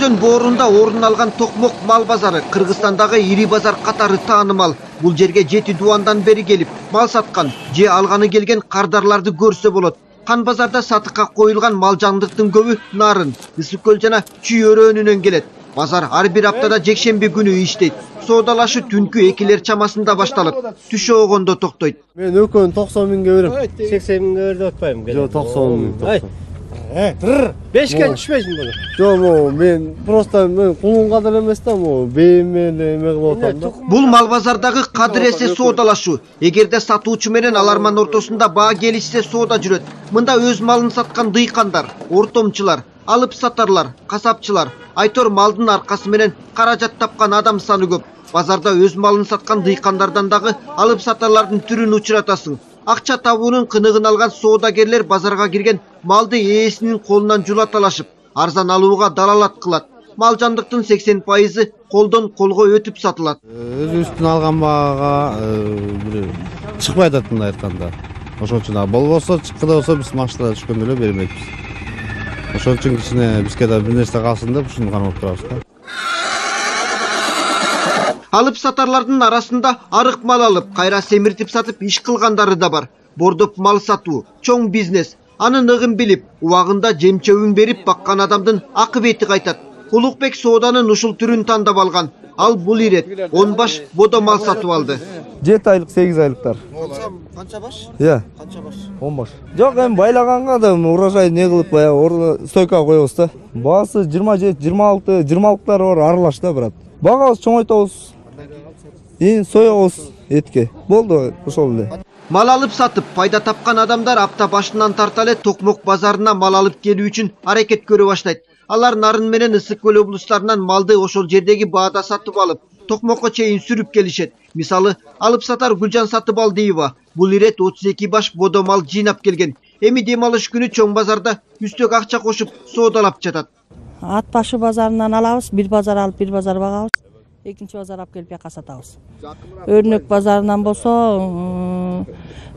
өзөн боорунда орун алган Токмок мал базары Кыргызстандагы ири базар катары таанымал. Бул жерге 7 дуандан бери келип, мал саткан же алганы келген кардарларды көрсө болот. Кан базарда сатыкка коюлган мал жандыктын көбү нарын, ысык көл жана чүй өрөөнүнөн келет. Базар ар бир аптада жекшемби күнү иштейт. Соодалашы түнкү 2 башталып, түшө огондо токтойт. Мен өкөнү 90 миңге берем. 80 миңге берди атпайм. Жок, 90 миң. 5ке түшпөйсүң буну. Жок, мен просто кулун кадыр эмес да, бейиммен эме кылып атам да. Бул мал базардагы кадыр эсе соодалашуу. Эгерде сатуучу менен аларман ортосунда баа келишсе соода жүрөт. Мында өз малын саткан дыйкандар, ортомчулар, алып сатарлар, касапчылар, айтор малдын аркасы менен каражат тапкан адам саны көп. Базарда өз малын саткан дыйкандардан дагы алып сатарлардын түрүн учуратасың. Акча табуунун кыныгын алган соодагерлер базарга кирген малды ээсинин колунан жулаталашып, арзан алууга далалат кылат. Мал жандыктын 80% колдон колго өтүп сатылат. Өзүбүздүн алган баага бир чыкпай атат мындай айтканда. Ошон үчүн болбосо чыккыда болсо биз машинада түшкөндө эле бермейбиз. Ошон үчүн кичине бизге да бир нерсе калсын деп ушуну кармап турабыз да. Алып сатарлардын арасында арык мал алып, кайра семиртип сатып иш кылгандары да бар. Бордоп мал сатуу, чоң бизнес. Анын ыгын билип, убагында жемчөбүн берип баккан адамдын акыбети кайтат. Улукбек сооданын ушул түрүн тандап алган. Ал бул ирет 10 баш бодо мал сатып алды. 7 айлык, 8 айлыктар. Канча баш? Канча баш? 10 баш. Жок, эми байлаганга да урожай не кылып стойкага коебуз да. Баасы 27, 26, 20-лыктар бар, аралаш да брат. Багабыз чоңойтобуз. Соябыз этке. Болду ошол эле. Мал алып сатып, пайда тапкан адамдар апта башынан тарта эле Токмок базарына мал алып келүү үчүн аракет көрө баштайт. Алар Нарын менен Ысык көл облустарынан малды ошол жердеги баада сатып алып, Токмокко чейин сүрүп келишет. Мисалы, алып сатар Гүлжан Сатыбалдиева бул ирет 32 баш бодо мал жыйнап келген. Эми дем алыш күнү чоң базарда үстөк акча кошуп соодалап жатат. Ат башы базарынан алабыз, бир базар алып бир базар багабыз. Экинчи базар алып келип жака сатабыз. Өрнөк базарынан болсо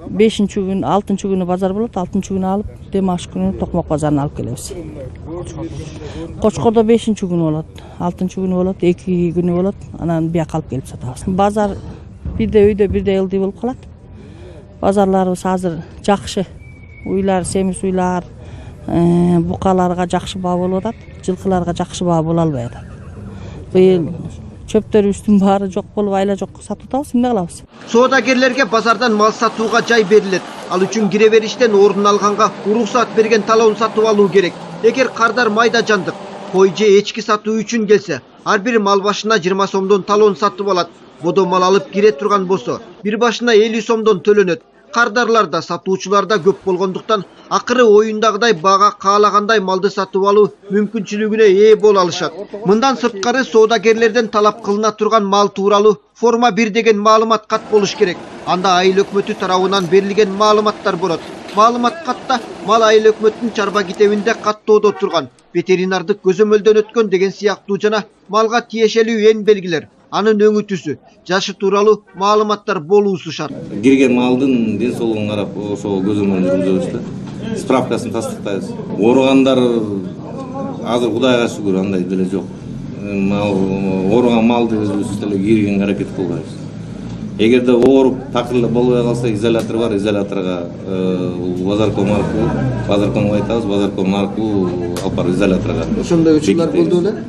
5-нчи күн, 6-нчы күнү базар болот, 6-нчы күнү алып, дем алыш күнү Токмок базарына алып келебиз. Кочкордо 5-нчи күнү болот, 6-нчы күнү болот, 2 күнү болот, анан бияка алып келип сатабыз. Базар бирде үйдө бирде ылдый болуп калат. Базарларыбыз азыр жакшы. Уйлар, семиз уйлар, букаларга жакшы баа болуп атат, жылкыларга жакшы баа боло албай атат. Быйыл чөптөрүбүздүн баары жок болуп, айла жок сатып атабыз, эмне кылабыз? Соодагерлерге базардан мал сатууга жай берилет. Ал үчүн кире бериштен орун алганга уруксат берген талон сатып алуу керек. Эгер кардар майда жандык, кой же эчки сатуу үчүн келсе, ар бир мал башына 20 сомдон талон сатып алат. Бодо мал алып кире турган болсо, бир башына 50 сомдон төлөнөт. Кардарлар да сатуучулар да көп болгондуктан акыры оюндагыдай бага каалагандай малды сатып алуу мүмкүнчүлүгүнө ээ боло алышат. Мындан сырткары соодагерлерден талап кылына турган мал тууралуу форма 1 деген маалымат кат болуш керек. Анда айыл өкмөтү тарабынан берилген маалыматтар болот. Маалымат катта мал айыл өкмөттүн чарба китебинде каттоодо турган, ветеринардык көзөмөлдөн өткөн деген сыяктуу жана малга тиешелүү эн белгилер, анын өңүтүсү, жашы тууралуу маалыматтар болуусу шарт. Кирген малдын ден соолугун карап, ошол көзөмөлдү жүргүзөбүз да. Справкасын тастыктайбыз. Ооругандар азыр Кудайга шүгүр андай деле жок. Ооруган малды өзүбүз деле киргенге аракет кылбайбыз. Эгерде ооруп такыр эле болбой калса, изолятор бар, изоляторго базарком аркылуу, базаркомго айтабыз, базарком аркылуу алып барып изоляторго. Ошондой учурлар болду эле?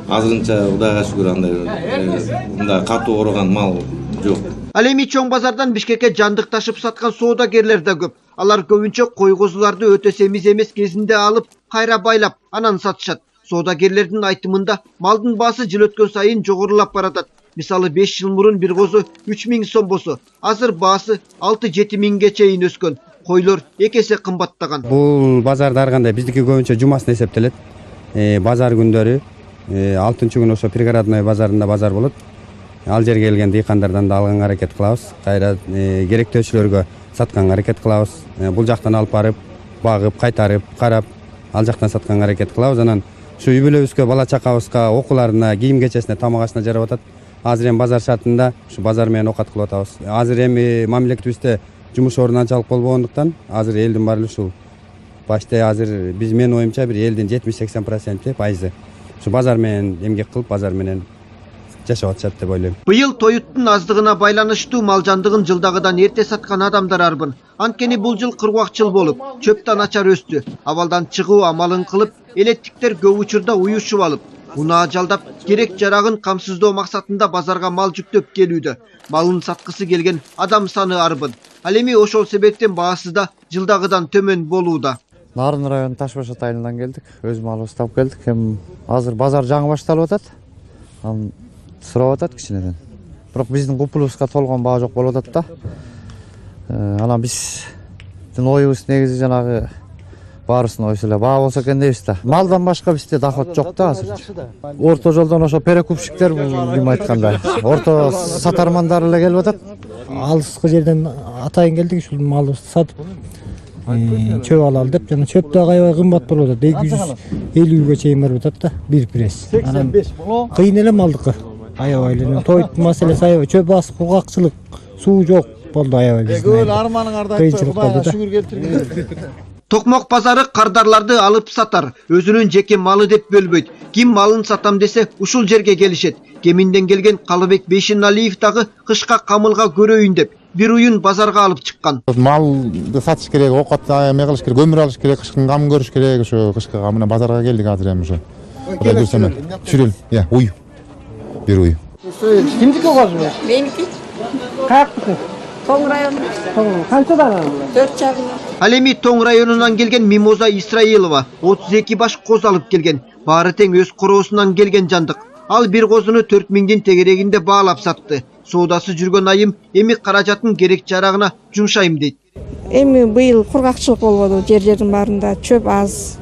Азырынча Кудайга шүгүр андай катуу ооруган мал жок. Ал эми чоң базардан Бишкекке жандык ташып саткан соодагерлер да көп. Алар көбүнчө кой козуларды өтө семиз эмес кезинде алып, кайра байлап, анан сатышат. Соодагерлердин айтымында малдын баасы жыл өткөн сайын жогорулап баратат. Мисалы 5 жыл мурун бир козу 3000 сом болсо, азыр баасы 6-7 миңге чейин өскөн. Койлор 2 эсе кымбаттаган. Бул базарда ар кандай биздики көбүнчө жумасын эсептелет. Базар күндөрү 6-нчы күнү ошо пригородной базарында базар болот. Ал жерге келген дыйкандардан да алганга аракет кылабыз. Кайра керектөөчүлөргө сатканга аракет кылабыз. Бул жактан алып барып, багып, кайтарып, карап, ал жактан сатканга аракет кылабыз. Анан ушу үй бүлөбүзгө, бала чакабызга, окууларына, кийим кечесине, тамак ашына жарап атат. Азыр эми базар шартында ушу базар менен окат кылып атабыз. Азыр эми мамлекетибизде жумуш орду анчалык болбогондуктан азыр элдин баары ушул почти азыр менин оюмча бир элдин 70-80% пайызы ушу базар менен эмгек кылып базар менен жашап атышат деп ойлойм. Быйыл тоюттун аздыгына байланыштуу мал жандыгын жылдагыдан эрте саткан адамдар арбын. Анткени бул жыл кыргак жыл болуп, чөп да начар өстү. Абалдан чыгуу амалын кылып, элеттиктер көп учурда уюшуп алып, унаа жалдап, керек жарагын камсыздоо максатында базарга мал жүктөп келүүдө. Малын саткысы келген адам саны арбын. Ал эми ошол себептен баасы да жылдагыдан төмөн болууда. Нарын району Таш-Баш айылынан келдик. Өз малыбызды алып келдик. Азыр базар жаңы башталып атат. Анан сурап атат кичинеден. Бирок биздин купулубузга толгон баа жок болуп атат да. Анан биздин оюбуз негизи жанагы баарысын ойсу эле баа болсо экен дейбиз да. Малдан башка бизде доход жок да азыр. Орто жолдон ошо перекупщиктер ким айткандай, орто сатармандар эле келип атат. Алыскы жерден атайын келдик, ушул малыбызды сатып чөп алалы деп, жана чөп да аябай кымбат болуп атат. 250ге чейин барып атат да, бир пресс. Анан кыйын эле малдыкы. Аябай эле тоюттун маселеси аябай, чөп аз, кургакчылык, суу жок болду аябай биздин. Өлө арманыңарды айтып Кудайга шүгүр келтирген. Токмок базары кардарларды алып сатар, өзүнүн жеке малы деп бөлбөйт. Ким малын сатам десе, ушул жерге келишет. Кеминден келген Калыбек Бейшеналиев дагы кышка камылга көрөйүн деп бир уюн базарга алып чыккан. Малды сатыш керек, оокат эме кылыш керек, көмүр алыш керек, кышкы камын көрүш керек, ошо кышкыга мына базарга келдик азыр эми ошо. Кудай буйрса мен түшүрөл, уй. Бир уй. Кимдики козу? Меники. Каяктыкы? Тоң району. Канчадан? 4 жагы. Ал эми Тоң районунан келген Мимоза Исраилова 32 баш коз алып келген. Баары тең өз короосунан келген жандык. Ал бир козуну 4000 тегерегинде баалап сатты. Соодасы жүргөн айым эми каражатын керек жарагына жумшайм дейт. Эми быйыл кургакчылык болбоду, жердин баарында чөп аз.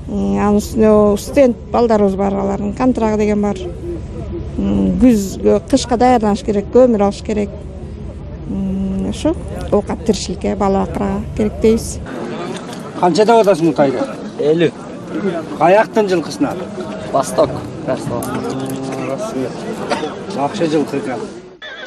Анын үстүнө студент балдарыбыз бар, алардын контрагы деген бар. Кышка даярданыш керек, көмүр алыш керек. Ошо оокат тиричиликке, бала бакырага керек дейбиз. Канча деп атасың тайды? 50. Каяктын жылкысына? Восток. Акча жылкы.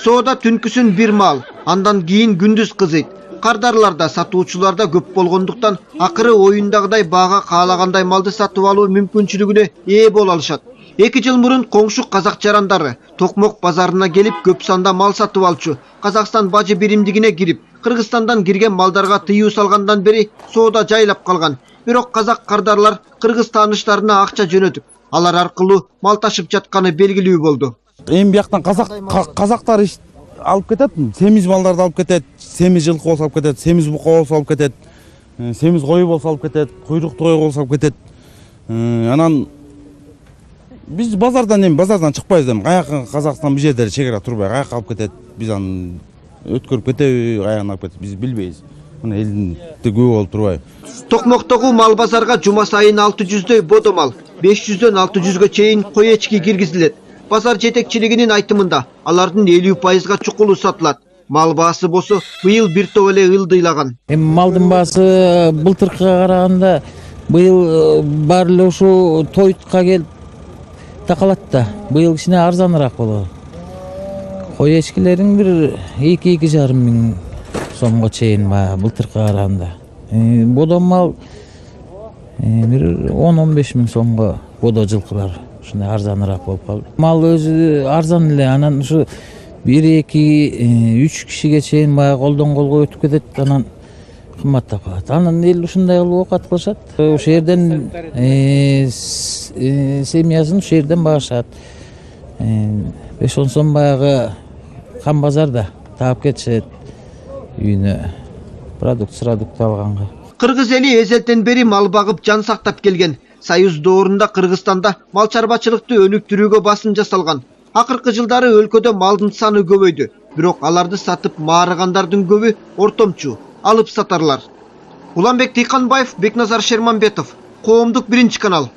Соода түнкүсүн бир мал, андан кийин күндүз кызыйт. Кардарларда, сатуучуларда көп болгондуктан акыры оюндагыдай баага каалагандай малды сатып алуу мүмкүнчүлүгүнө ээ боло алышат. 2 жыл мурун коңшу казак жарандары Токмок базарына келип көп санда мал сатып алчу. Казакстан бажы биримдигине кирип, Кыргызстандан кирген малдарга тыюу салгандан бери соода жайлап калган. Бирок казак кардарлар кыргыз тааныштарына акча жөнөтүп, алар аркылуу мал ташып жатканы белгилүү болду. Эми бияктан казактар алып кетет, семиз малдарды алып кетет, семиз жылкы болсо алып кетет, семиз бука болсо алып кетет, семиз кою болсо алып кетет, куйруктуу кою болсо алып кетет. Анан биз базардан чыкпайбыз эми. Каяка Казакстан бул жерде чегара турбай, каяка алып кетет, биз аны өткөрүп кетеби, каяган алып кетет, биз билбейбиз. Мына элдин көп болуп турбайбы. Токмоктогу мал базарга жума сайын 600дөй бодо мал, 500дөн 600га чейин кой эчки киргизилет. Базар жетекчилигинин айтымында алардын 50%га чукулу сатылат. Мал баасы болсо быйыл бир топ эле ылдыйлаган. Эми малдын баасы былтыркыга караганда быйыл баары эле ушу тоютка келип такалат да. Быйыл кичине арзаныраак болот. Кой эчкилерин бир 2-2,5 миң сомго чейин былтыркыга караганда. Бодо мал бир 10-15 миң сомго бодо жылкылар. Ушундай арзаныраак болуп калды. Мал өзү арзан эле, анан ушу 1-2-3 кишиге чейин баягы колдон колго өтүп кетет, анан кымбаттап калат. Анан эл ушундай кылып оокат кылышат. Ошол жерден семьясын ошол жерден багышат. 5-10 сом баягы кам базарда таап кетишет үйүнө продукт алганга. Кыргыз эли эзелтен бери мал багып жан сактап келген. Союз доорунда Кыргызстанда мал чарбачылыкты өнүктүрүүгө басым жасалган. Акыркы жылдары өлкөдө малдын саны көбөйдү. Бирок аларды сатып маарыгандардын көбү ортомчу, алып сатарлар. Уланбек Тыйканбаев, Бекназар Шерманбетов, Коомдук 1 канал.